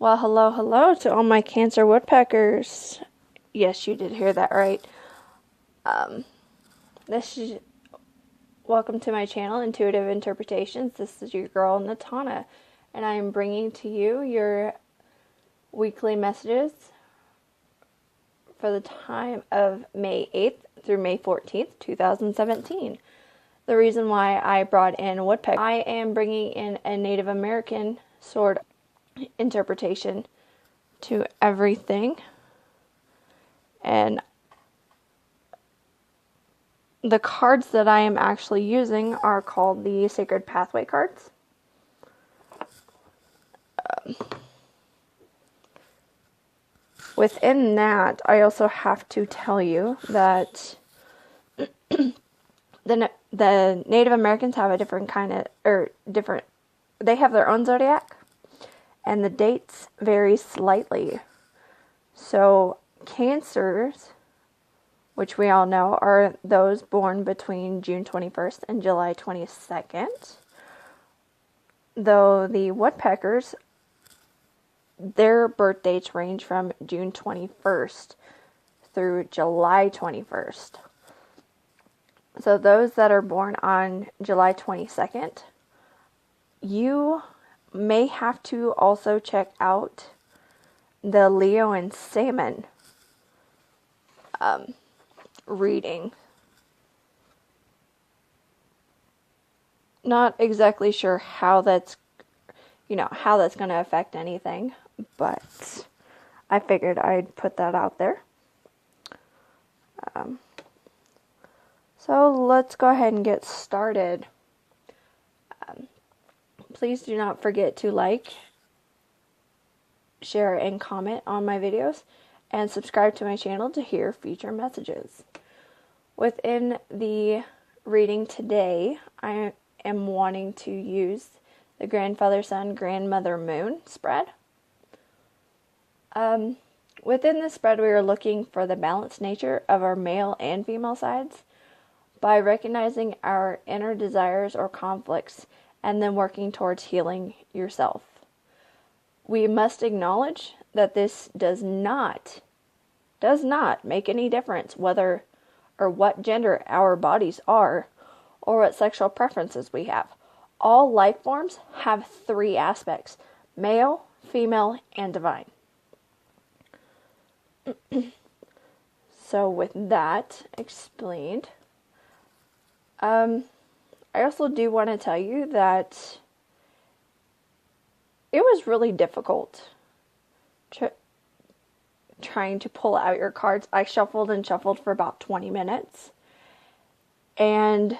Well, hello to all my Cancer woodpeckers. Yes, you did hear that right. Um, this is welcome to my channel, Intuitive Interpretations. This is your girl Natana, and I am bringing to you your weekly messages for the time of May 8th through May 14th, 2017. The reason why I brought in woodpecker, I am bringing in a Native American sword interpretation to everything. And the cards that I am actually using are called the Sacred Pathway cards. Within that, I also have to tell you that the Native Americans have a different they have their own zodiac, and the dates vary slightly. So Cancers, which we all know, are those born between June 21st and July 22nd. Though the woodpeckers, their birth dates range from June 21st through July 21st. So those that are born on July 22nd, you may have to also check out the Leo and Salmon reading. Not exactly sure how that's going to affect anything, but I figured I'd put that out there. So let's go ahead and get started. Please do not forget to like, share, and comment on my videos, and subscribe to my channel to hear future messages. Within the reading today, I am wanting to use the Grandfather Sun, Grandmother Moon spread. Within this spread, we are looking for the balanced nature of our male and female sides by recognizing our inner desires or conflicts and then working towards healing yourself. We must acknowledge that this does not make any difference whether or what gender our bodies are or what sexual preferences we have. All life forms have three aspects: male, female, and divine. So with that explained, I also do want to tell you that it was really difficult trying to pull out your cards. I shuffled and shuffled for about 20 minutes. And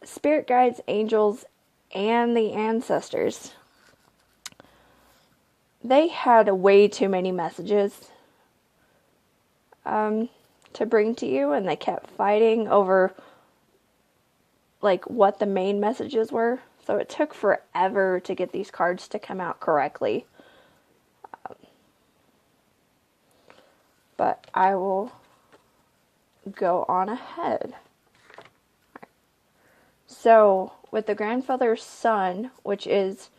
spirit guides, angels, and the ancestors, they had way too many messages to bring to you, and they kept fighting over what the main messages were. So it took forever to get these cards to come out correctly. But I will go on ahead. So with the Grandfather Sun, which is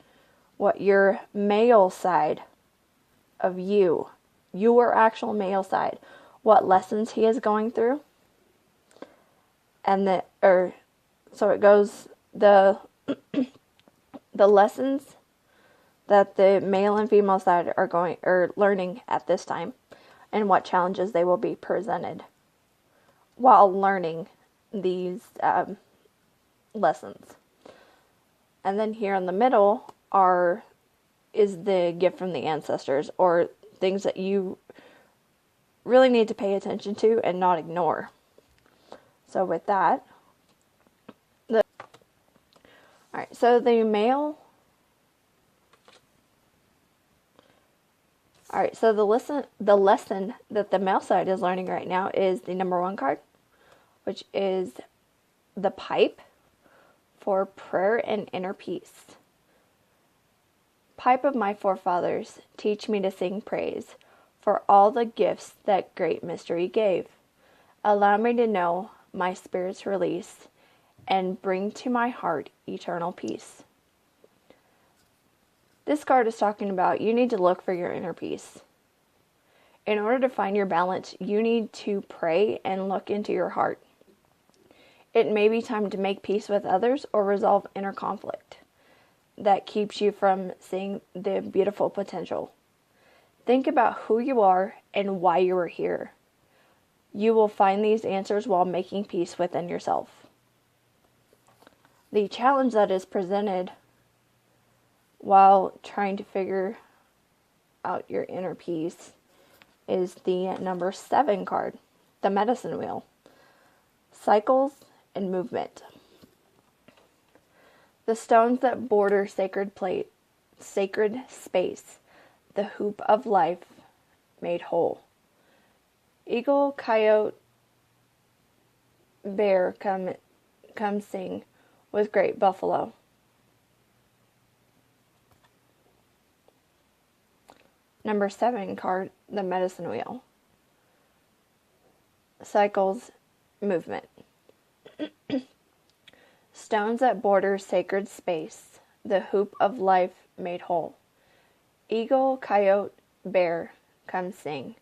what your male side of your actual male side, what lessons he is going through, and so it goes the lessons that the male and female side are learning at this time, and what challenges they will be presented while learning these lessons. And then here in the middle is the gift from the ancestors, or things that you really need to pay attention to and not ignore. So with that, alright, so the male, alright, so the lesson that the male side is learning right now is the number 1 card, which is the pipe for prayer and inner peace. Pipe of my forefathers, teach me to sing praise for all the gifts that great mystery gave. Allow me to know my spirit's release and bring to my heart eternal peace. This card is talking about you need to look for your inner peace. In order to find your balance, you need to pray and look into your heart. It may be time to make peace with others or resolve inner conflict that keeps you from seeing the beautiful potential. Think about who you are and why you are here. You will find these answers while making peace within yourself. The challenge that is presented while trying to figure out your inner peace is the number 7 card, the medicine wheel. Cycles and movement. The stones that border sacred space, the hoop of life made whole. Eagle, coyote, bear, come sing with great buffalo. Number 7 card, the medicine wheel. Cycles, movement. Stones that border sacred space, the hoop of life made whole. Eagle, coyote, bear, come sing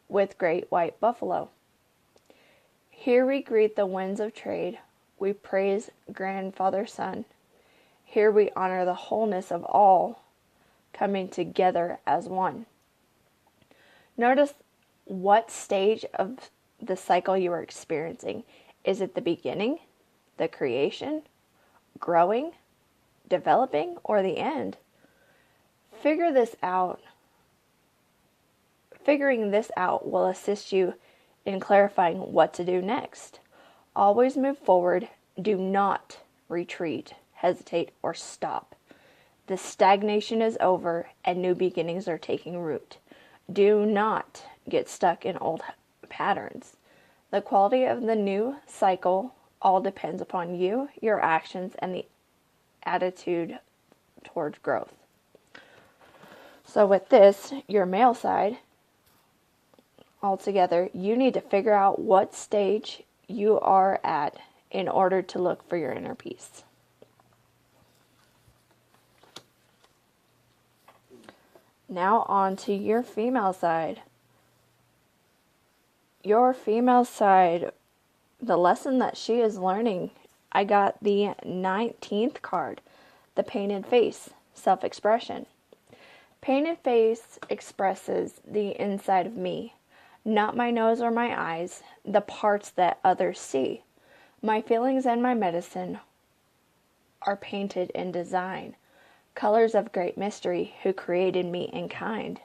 with great white buffalo. Here we greet the winds of trade, we praise grandfather sun. Here we honor the wholeness of all, coming together as one. Notice what stage of the cycle you are experiencing. Is it the beginning, the creation, growing, developing, or the end? Figure this out. Figuring this out will assist you in clarifying what to do next. Always move forward. Do not retreat, hesitate, or stop. The stagnation is over and new beginnings are taking root. Do not get stuck in old patterns. The quality of the new cycle all depends upon you, your actions, and the attitude towards growth. So with this, your male side, altogether, you need to figure out what stage you are at in order to look for your inner peace. Now on to your female side. Your female side, the lesson that she is learning, I got the 19th card, the painted face, self-expression. Painted face expresses the inside of me, not my nose or my eyes, the parts that others see. My feelings and my medicine are painted in design, colors of great mystery who created me in kind.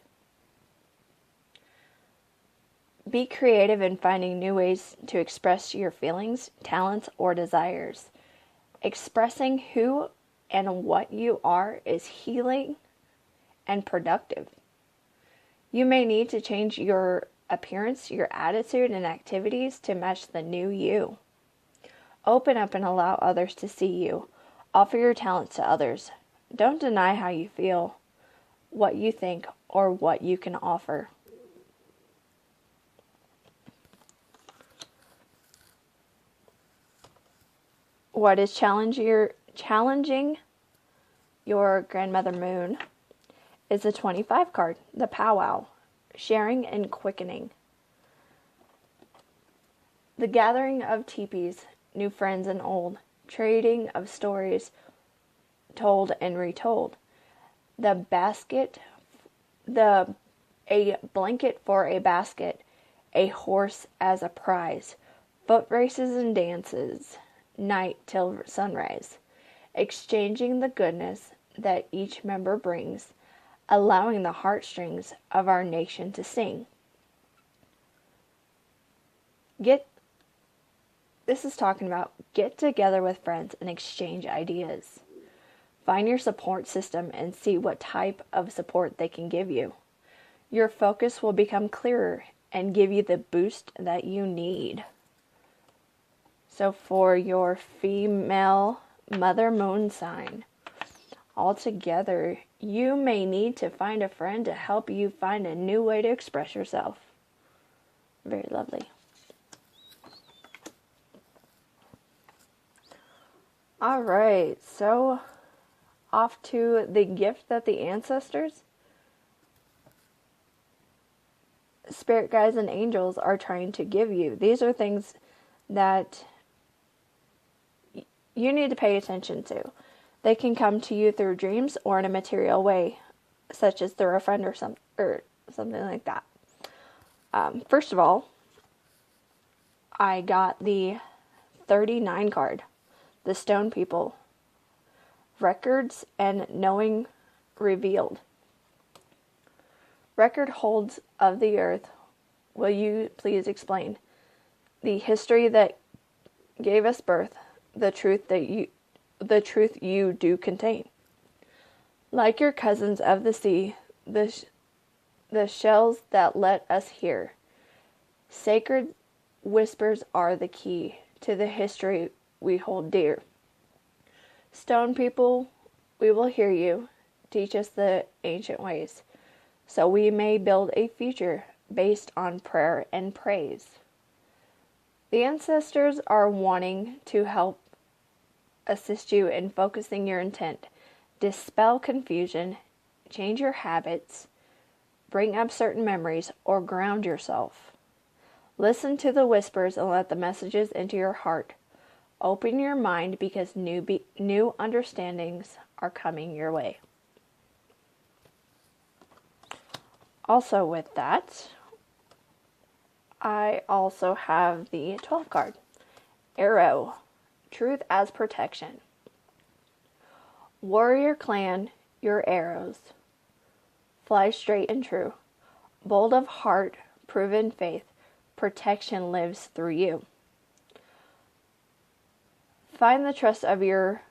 Be creative in finding new ways to express your feelings, talents, or desires. Expressing who and what you are is healing and productive. You may need to change your appearance, your attitude, and activities to match the new you. Open up and allow others to see you. Offer your talents to others. Don't deny how you feel, what you think, or what you can offer. What is challenging your grandmother moon is the 25 card, the powwow, sharing and quickening. The gathering of teepees, new friends and old, trading of stories told and retold. A blanket for a basket, a horse as a prize, foot races and dances, night till sunrise, exchanging the goodness that each member brings, allowing the heartstrings of our nation to sing. This is talking about get together with friends and exchange ideas. Find your support system and see what type of support they can give you. Your focus will become clearer and give you the boost that you need. So for your female mother moon sign, altogether, you may need to find a friend to help you find a new way to express yourself. Very lovely. Alright, so off to the gift that the ancestors, spirit guides, and angels are trying to give you. These are things that you need to pay attention to. They can come to you through dreams or in a material way, such as through a friend or something like that. First of all, I got the 39 card, the Stone People, Records and Knowing Revealed. Record holds of the earth, will you please explain the history that gave us birth, the truth you do contain. Like your cousins of the sea, the shells that let us hear. Sacred whispers are the key to the history we hold dear. Stone People, we will hear you. Teach us the ancient ways, so we may build a future based on prayer and praise. The ancestors are wanting to help assist you in focusing your intent, dispel confusion, change your habits, bring up certain memories, or ground yourself. Listen to the whispers and let the messages into your heart. Open your mind because new understandings are coming your way. Also with that, I also have the 12 card. Arrow, Truth as Protection. Warrior clan, your arrows fly straight and true. Bold of heart, proven faith, protection lives through you. Find the trust of your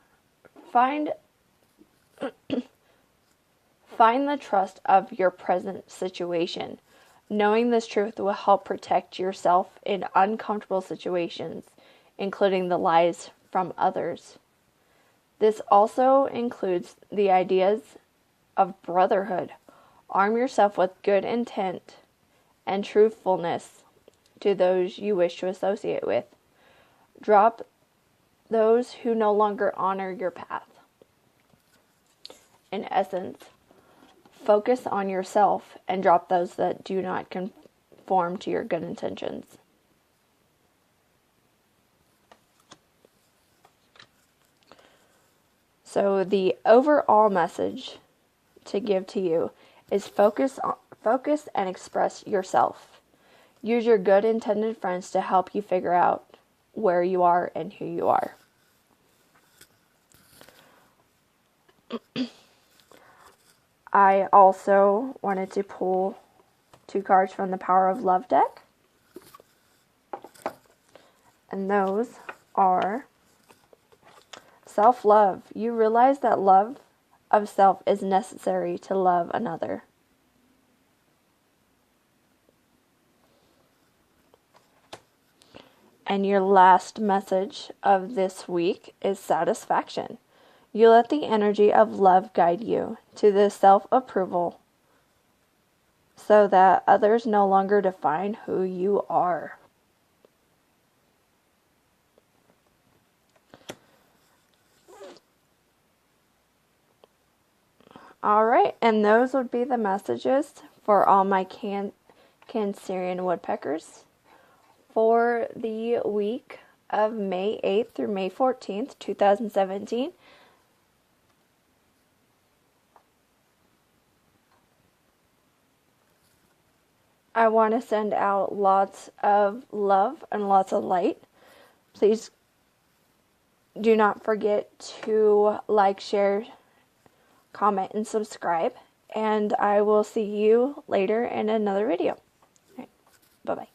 present situation. Knowing this truth will help protect yourself in uncomfortable situations, including the lies from others. This also includes the ideas of brotherhood. Arm yourself with good intent and truthfulness to those you wish to associate with. Drop those who no longer honor your path. In essence, focus on yourself and drop those that do not conform to your good intentions. So the overall message to give to you is focus and express yourself. Use your good intended friends to help you figure out where you are and who you are. I also wanted to pull 2 cards from the Power of Love deck. And those are self-love. You realize that love of self is necessary to love another. And your last message of this week is satisfaction. You let the energy of love guide you to the self-approval so that others no longer define who you are. Alright, and those would be the messages for all my Cancerian woodpeckers for the week of May 8th through May 14th, 2017. I want to send out lots of love and lots of light. Please do not forget to like, share, comment, and subscribe. And I will see you later in another video. All right, bye-bye.